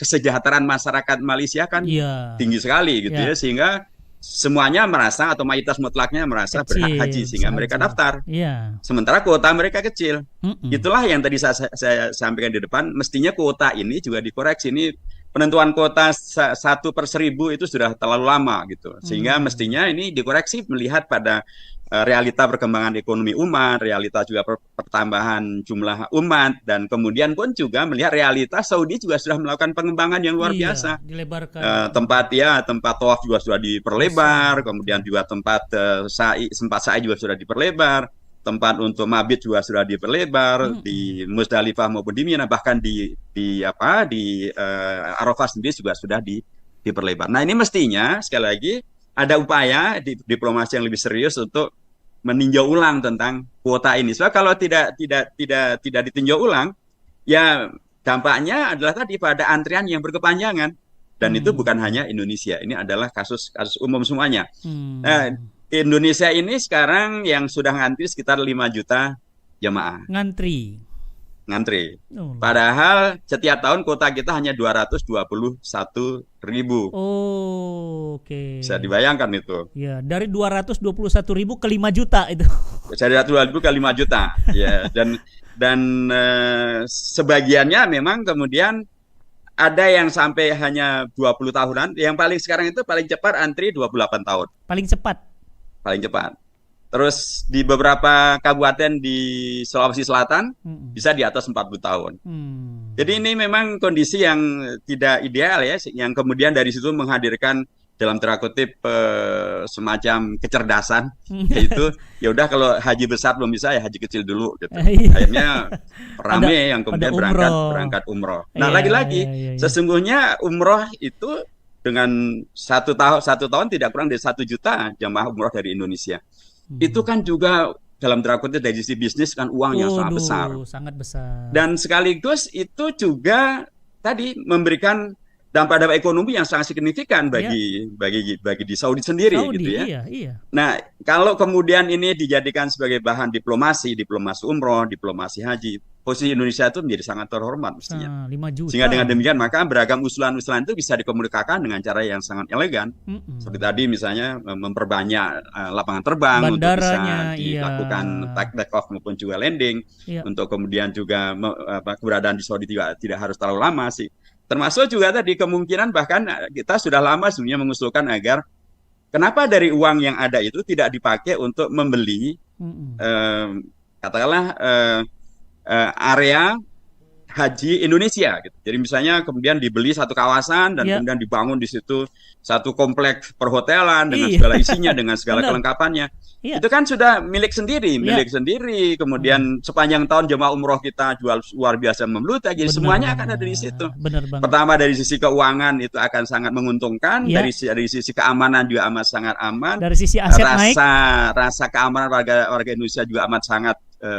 kesejahteraan masyarakat Malaysia kan tinggi sekali gitu ya, sehingga semuanya merasa atau mayoritas mutlaknya merasa berhak haji sehingga mereka daftar. Sementara kuota mereka kecil. Itulah yang tadi saya sampaikan di depan. Mestinya kuota ini juga dikoreksi. Ini penentuan kuota 1/1000 itu sudah terlalu lama gitu, sehingga mestinya ini dikoreksi melihat pada realita perkembangan ekonomi umat, realita juga pertambahan jumlah umat, dan kemudian pun juga melihat realitas Saudi juga sudah melakukan pengembangan yang luar biasa. Dilebarkan. Tempat tawaf juga sudah diperlebar, kemudian juga tempat sa'i juga sudah diperlebar. Tempat untuk mabit juga sudah diperlebar di Musdalifah maupun di Mina, bahkan di Arafah sendiri juga sudah diperlebar. Nah, ini mestinya sekali lagi ada upaya diplomasi yang lebih serius untuk meninjau ulang tentang kuota ini. Soalnya kalau tidak ditinjau ulang, ya dampaknya adalah tadi pada antrian yang berkepanjangan. Dan itu bukan hanya Indonesia, ini adalah kasus umum semuanya. Nah, Indonesia ini sekarang yang sudah ngantri sekitar 5 juta jemaah. Ngantri. Padahal setiap tahun kuota kita hanya 221.000. Oke. Bisa dibayangkan itu. Ya, dari 221.000 ke 5 juta itu. Dari 221.000 ke 5 juta. Ya, dan sebagiannya memang kemudian ada yang sampai hanya 20 tahunan. Yang paling sekarang itu paling cepat antri 28 tahun. Paling cepat. Terus di beberapa kabupaten di Sulawesi Selatan bisa di atas 40 tahun. Jadi ini memang kondisi yang tidak ideal ya, yang kemudian dari situ menghadirkan dalam tanda kutip semacam kecerdasan, yaitu ya udah kalau haji besar belum bisa ya haji kecil dulu gitu. Akhirnya rame yang kemudian berangkat umroh. Nah, lagi-lagi sesungguhnya umroh itu dengan satu tahun tidak kurang dari 1 juta jamaah umroh dari Indonesia. Itu kan juga dalam tanda kutip dari sisi bisnis kan uang yang sangat besar. Dan sekaligus itu juga tadi memberikan dampak ekonomi yang sangat signifikan bagi di Saudi sendiri gitu ya. Nah, kalau kemudian ini dijadikan sebagai bahan diplomasi umroh, diplomasi haji, posisi Indonesia itu menjadi sangat terhormat mestinya. 5 juta. Sehingga dengan demikian maka beragam usulan-usulan itu bisa dikomunikasikan dengan cara yang sangat elegan. Seperti tadi misalnya memperbanyak lapangan terbang untuk bisa dilakukan take off maupun juga landing, untuk kemudian juga keberadaan di Saudi tidak harus terlalu lama sih. Termasuk juga tadi kemungkinan bahkan kita sudah lama sebenarnya mengusulkan agar kenapa dari uang yang ada itu tidak dipakai untuk membeli katakanlah area haji Indonesia gitu. Jadi misalnya kemudian dibeli satu kawasan dan kemudian dibangun di situ satu kompleks perhotelan dengan segala isinya, dengan segala kelengkapannya. Itu kan sudah milik sendiri. Kemudian sepanjang tahun jemaah umroh kita jual luar biasa membludak. Jadi semuanya akan ada di situ. Pertama dari sisi keuangan itu akan sangat menguntungkan, dari sisi keamanan juga amat sangat aman. Dari sisi aset rasa keamanan warga Indonesia juga amat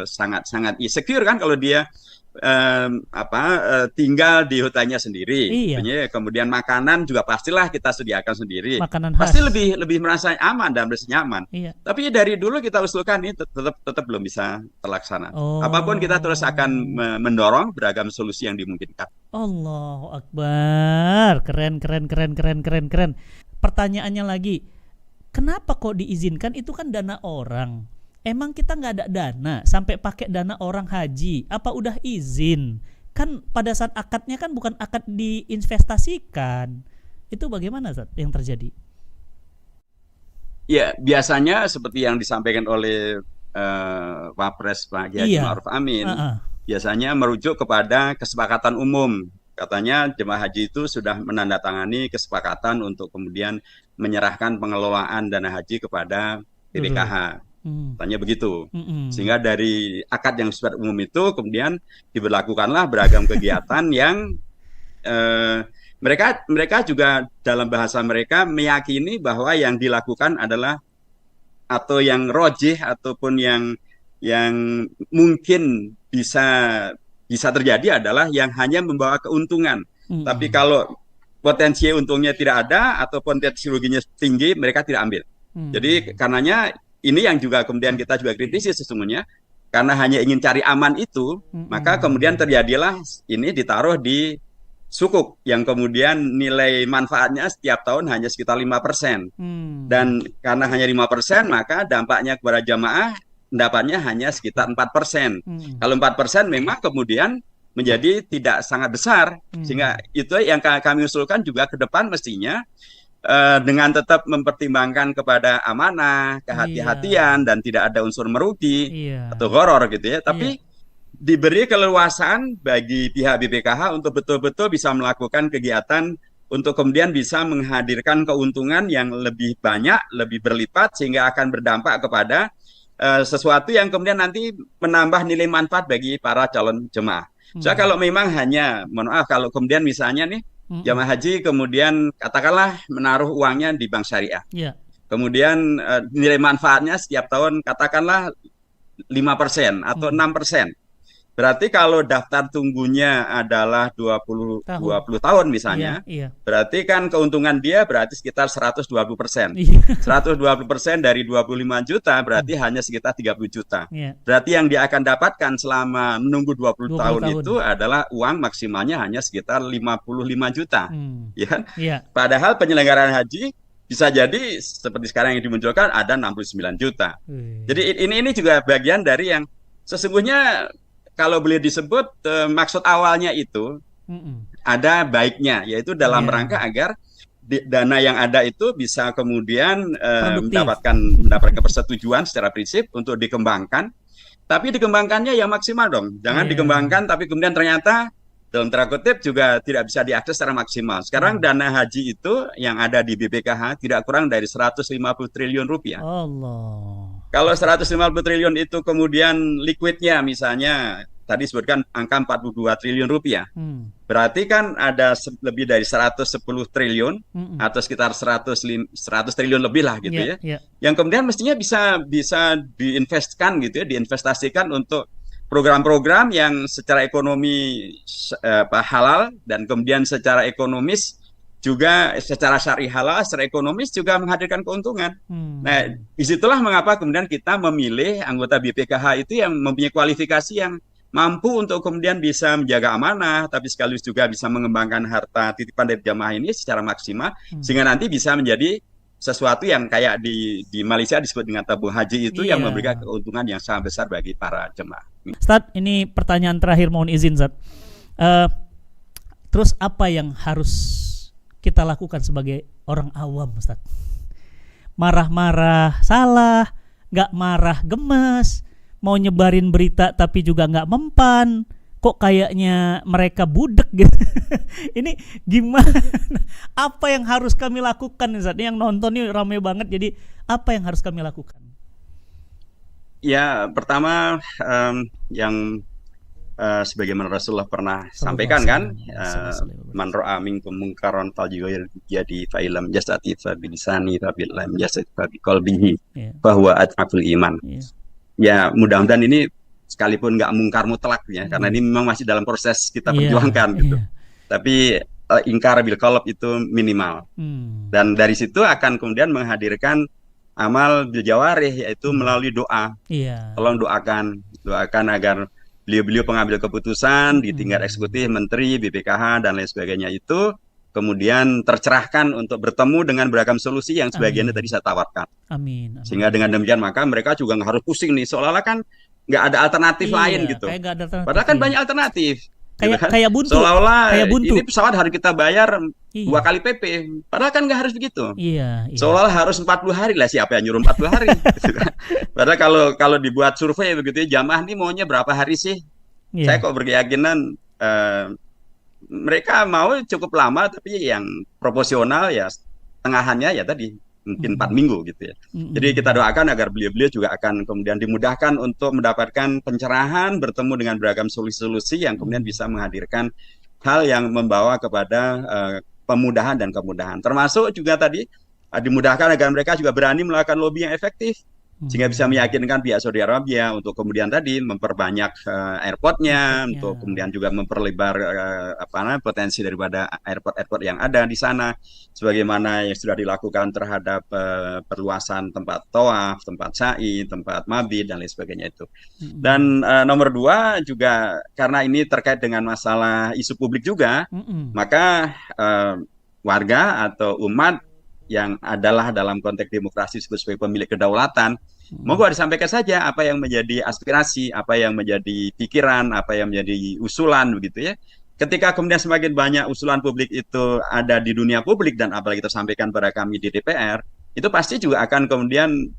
sangat secure kan kalau dia tinggal di hotelnya sendiri. Kemudian makanan juga pastilah kita sediakan sendiri. Pasti lebih merasa aman dan bersih nyaman. Tapi dari dulu kita usulkan ini tetap belum bisa terlaksana. Apapun kita terus akan mendorong beragam solusi yang dimungkinkan. Allahu Akbar. Keren. Pertanyaannya lagi, kenapa kok diizinkan? Itu kan dana orang. Emang kita nggak ada dana sampai pakai dana orang haji? Apa udah izin? Kan pada saat akadnya kan bukan akad diinvestasikan. Itu bagaimana Ustaz yang terjadi? Ya, biasanya seperti yang disampaikan oleh Wapres Pak Haji Ma'ruf Amin, biasanya merujuk kepada kesepakatan umum. Katanya jemaah haji itu sudah menandatangani kesepakatan untuk kemudian menyerahkan pengelolaan dana haji kepada BPKH. Tanya begitu. Sehingga dari akad yang bersifat umum itu kemudian diberlakukanlah beragam kegiatan yang mereka juga dalam bahasa mereka meyakini bahwa yang dilakukan adalah atau yang rojih ataupun yang mungkin bisa terjadi adalah yang hanya membawa keuntungan. Tapi kalau potensi untungnya tidak ada atau potensi ruginya tinggi, mereka tidak ambil. Jadi karenanya ini yang juga kemudian kita juga kritisi sesungguhnya, karena hanya ingin cari aman itu, maka kemudian terjadilah ini ditaruh di sukuk yang kemudian nilai manfaatnya setiap tahun hanya sekitar 5%. Dan karena hanya 5%, maka dampaknya kepada jamaah dapatnya hanya sekitar 4%. Kalau 4% memang kemudian menjadi tidak sangat besar, sehingga itu yang kami usulkan juga ke depan mestinya dengan tetap mempertimbangkan kepada amanah, kehati-hatian dan tidak ada unsur merugi atau gharar gitu ya, tapi diberi keleluasaan bagi pihak BPKH untuk betul-betul bisa melakukan kegiatan untuk kemudian bisa menghadirkan keuntungan yang lebih banyak, lebih berlipat sehingga akan berdampak kepada sesuatu yang kemudian nanti menambah nilai manfaat bagi para calon jemaah. Soalnya kalau memang hanya, mohon maaf, kalau kemudian misalnya nih jemaah haji kemudian katakanlah menaruh uangnya di bank syariah, kemudian nilai manfaatnya setiap tahun katakanlah 5% atau 6%. Berarti kalau daftar tunggunya adalah 20 tahun misalnya, berarti kan keuntungan dia berarti sekitar 120%. 120% dari 25 juta berarti hanya sekitar 30 juta. Berarti yang dia akan dapatkan selama menunggu 20 tahun itu adalah uang maksimalnya hanya sekitar 55 juta. Ya kan? Padahal penyelenggaraan haji bisa jadi seperti sekarang yang dimunculkan ada 69 juta. Jadi ini juga bagian dari yang sesungguhnya kalau boleh disebut maksud awalnya itu ada baiknya, yaitu dalam rangka agar dana yang ada itu bisa kemudian mendapatkan persetujuan secara prinsip untuk dikembangkan, tapi dikembangkannya yang maksimal dong. Jangan dikembangkan tapi kemudian ternyata dalam tanda kutip juga tidak bisa diakses secara maksimal. Sekarang dana haji itu yang ada di BPKH tidak kurang dari 150 triliun rupiah. Allah. Kalau 150 triliun itu kemudian liquidnya misalnya tadi sebutkan angka 42 triliun rupiah. Berarti kan ada lebih dari 110 triliun atau sekitar 100 triliun lebih lah gitu ya. Yang kemudian mestinya bisa diinvestkan gitu ya, diinvestasikan untuk program-program yang secara ekonomi halal dan kemudian secara ekonomis juga secara syar'i halal, secara ekonomis juga menghadirkan keuntungan. Nah, disitulah mengapa kemudian kita memilih anggota BPKH itu yang mempunyai kualifikasi yang mampu untuk kemudian bisa menjaga amanah, tapi sekaligus juga bisa mengembangkan harta titipan dari jamaah ini secara maksimal, sehingga nanti bisa menjadi sesuatu yang kayak di Malaysia disebut dengan tabung haji itu yang memberikan keuntungan yang sangat besar bagi para jemaah. Ustadz, ini pertanyaan terakhir mohon izin Ustadz. Terus apa yang harus kita lakukan sebagai orang awam Ustadz? Marah-marah salah, nggak marah gemes, mau nyebarin berita tapi juga nggak mempan, kok kayaknya mereka budek gitu. Ini gimana? Apa yang harus kami lakukan Ustadz? Yang nonton ini ramai banget, jadi apa yang harus kami lakukan? Ya, pertama yang sebagaimana Rasulullah pernah sampaikan kan, man ra'a minkum munkaran falyughayyir biyadihi fa illam yastati fa bilisani fa lam yastati fa biqalbihi fa huwa ad'aful iman. Ya, mudah-mudahan ini sekalipun nggak mungkar mutlak ya, karena ini memang masih dalam proses kita perjuangkan gitu. Tapi ingkar bil qalb itu minimal. Dan dari situ akan kemudian menghadirkan amal bil jawarih, yaitu melalui doa. Tolong doakan agar beliau-beliau pengambil keputusan di tingkat eksekutif, menteri, BPKH dan lain sebagainya itu kemudian tercerahkan untuk bertemu dengan beragam solusi yang sebagiannya tadi saya tawarkan. Amin. Sehingga dengan demikian maka mereka juga nggak harus pusing nih, seolah-olah kan nggak ada alternatif lain gitu. Padahal kan banyak alternatif. gitu kan? Kayak buntu. Seolah-olah Kayak buntu. ini pesawat harus kita bayar Iya. 2 kali PP. Padahal kan nggak harus begitu. Iya, iya. Seolah-olah harus 40 hari lah, siapa yang nyuruh 40 hari? Gitu kan. Padahal kalau dibuat survei begitu ya, jamaah ini maunya berapa hari sih? Saya Iya. kok berkeyakinan mereka mau cukup lama, tapi yang proporsional ya tengahannya ya tadi mungkin 4 minggu gitu ya. Jadi kita doakan agar beliau-beliau juga akan kemudian dimudahkan untuk mendapatkan pencerahan, bertemu dengan beragam solusi-solusi yang kemudian bisa menghadirkan hal yang membawa kepada pemudahan dan kemudahan. Termasuk juga tadi dimudahkan agar mereka juga berani melakukan lobby yang efektif, sehingga bisa meyakinkan pihak Saudi Arabia untuk kemudian tadi memperbanyak airportnya, untuk kemudian juga memperlebar potensi daripada airport yang ada di sana, sebagaimana yang sudah dilakukan terhadap perluasan tempat tawaf, tempat sa'i, tempat mabit dan lain sebagainya itu. Dan nomor 2 juga karena ini terkait dengan masalah isu publik juga, maka warga atau umat yang adalah dalam konteks demokrasi sebagai pemilik kedaulatan, monggo disampaikan saja apa yang menjadi aspirasi, apa yang menjadi pikiran, apa yang menjadi usulan begitu ya. Ketika kemudian semakin banyak usulan publik itu ada di dunia publik dan apalagi tersampaikan pada kami di DPR, itu pasti juga akan kemudian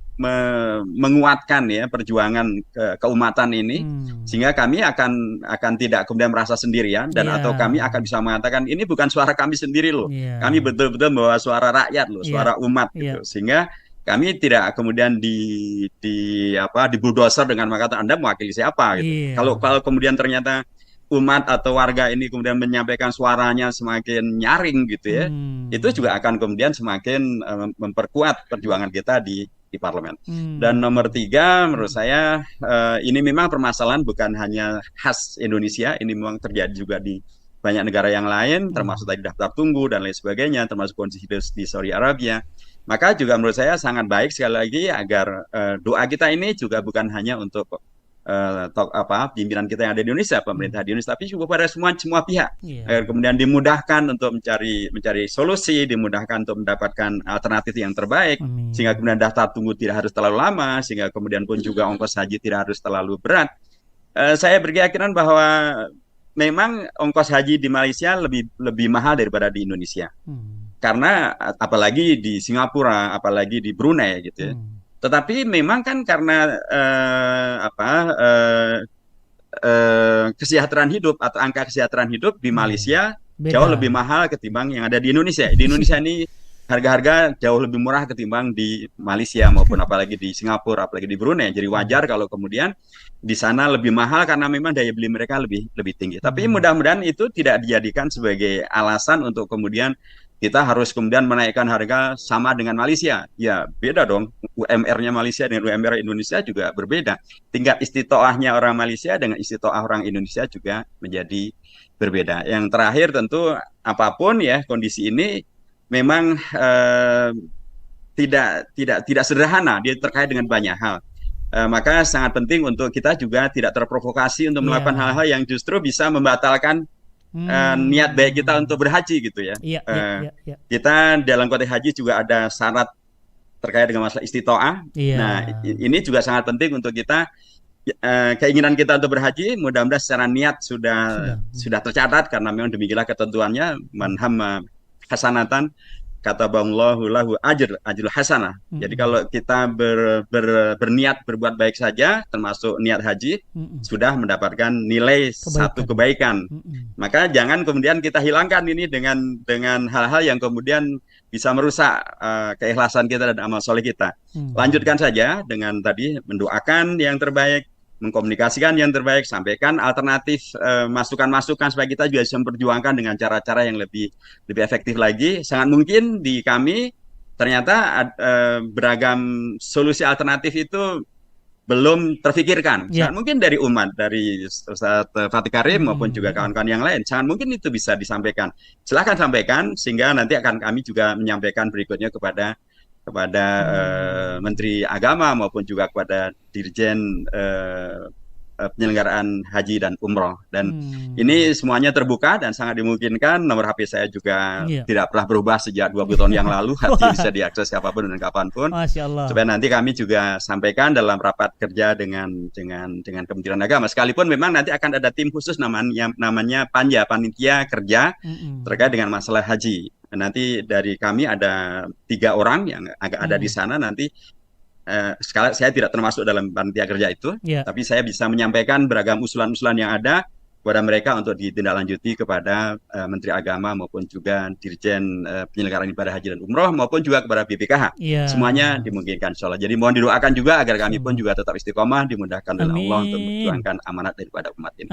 menguatkan ya perjuangan keumatan ini, sehingga kami akan tidak kemudian merasa sendirian dan atau kami akan bisa mengatakan ini bukan suara kami sendiri loh, kami betul-betul membawa suara rakyat loh, suara umat gitu, sehingga kami tidak kemudian dibulldozer dengan mengatakan Anda mewakili siapa gitu. Kalau kemudian ternyata umat atau warga ini kemudian menyampaikan suaranya semakin nyaring gitu ya, itu juga akan kemudian semakin memperkuat perjuangan kita di parlemen. Dan nomor 3 menurut saya ini memang permasalahan bukan hanya khas Indonesia, ini memang terjadi juga di banyak negara yang lain, termasuk tadi daftar tunggu dan lain sebagainya, termasuk kondisi di Saudi Arabia. Maka juga menurut saya sangat baik sekali lagi agar doa kita ini juga bukan hanya untuk pimpinan kita yang ada di Indonesia, pemerintah di Indonesia, tapi juga pada semua pihak, agar kemudian dimudahkan untuk mencari solusi, dimudahkan untuk mendapatkan alternatif yang terbaik, sehingga kemudian daftar tunggu tidak harus terlalu lama, sehingga kemudian pun juga ongkos haji tidak harus terlalu berat. Saya berkeyakinan bahwa memang ongkos haji di Malaysia lebih mahal daripada di Indonesia, karena apalagi di Singapura, apalagi di Brunei gitu ya. Tetapi memang kan karena kesejahteraan hidup atau angka kesejahteraan hidup di Malaysia jauh lebih mahal ketimbang yang ada di Indonesia. Di Indonesia ini harga-harga jauh lebih murah ketimbang di Malaysia maupun apalagi di Singapura, apalagi di Brunei. Jadi wajar kalau kemudian di sana lebih mahal karena memang daya beli mereka lebih tinggi. Tapi mudah-mudahan itu tidak dijadikan sebagai alasan untuk kemudian kita harus kemudian menaikkan harga sama dengan Malaysia. Ya beda dong, UMR-nya Malaysia dengan UMR Indonesia juga berbeda. Tingkat istitoahnya orang Malaysia dengan istitoah orang Indonesia juga menjadi berbeda. Yang terakhir tentu apapun ya kondisi ini memang tidak sederhana, dia terkait dengan banyak hal. Maka sangat penting untuk kita juga tidak terprovokasi untuk melakukan hal-hal yang justru bisa membatalkan niat baik kita untuk berhaji gitu ya. Kita dalam konteks haji juga ada syarat terkait dengan masalah istitoah. Nah, ini juga sangat penting untuk kita, keinginan kita untuk berhaji mudah-mudahan secara niat sudah tercatat, karena memang demikianlah ketentuannya, man hamma hasanatan kataballahu lahu ajrul hasanah. Jadi kalau kita berniat berbuat baik saja, termasuk niat haji, sudah mendapatkan nilai satu kebaikan. Maka jangan kemudian kita hilangkan ini dengan hal-hal yang kemudian bisa merusak keikhlasan kita dan amal soleh kita. Lanjutkan saja dengan tadi mendoakan yang terbaik, mengkomunikasikan yang terbaik, sampaikan alternatif, masukan-masukan supaya kita juga bisa memperjuangkan dengan cara-cara yang lebih efektif lagi. Sangat mungkin di kami ternyata beragam solusi alternatif itu belum terfikirkan. Sangat mungkin dari umat, dari Ustaz Fatih Karim maupun juga kawan-kawan yang lain, sangat mungkin itu bisa disampaikan. Silahkan sampaikan, sehingga nanti akan kami juga menyampaikan berikutnya kepada Menteri Agama maupun juga kepada Dirjen penyelenggaraan haji dan umroh. Dan ini semuanya terbuka dan sangat dimungkinkan. Nomor HP saya juga tidak pernah berubah sejak 20 tahun yang lalu. Bisa diakses kapanpun dan kapanpun. Masya Allah. Supaya nanti kami juga sampaikan dalam rapat kerja dengan Kementerian Agama. Sekalipun memang nanti akan ada tim khusus namanya Panja, Panitia Kerja terkait dengan masalah haji. Nanti dari kami ada 3 orang yang ada di sana nanti. Sekali saya tidak termasuk dalam panitia kerja itu, tapi saya bisa menyampaikan beragam usulan-usulan yang ada kepada mereka untuk ditindaklanjuti kepada Menteri Agama maupun juga Dirjen Penyelenggaraan Ibadah Haji dan Umroh maupun juga kepada BPKH. Semuanya dimungkinkan insyaallah. Jadi mohon didoakan juga agar kami pun juga tetap istiqomah, dimudahkan oleh Allah untuk memperjuangkan amanat daripada umat ini.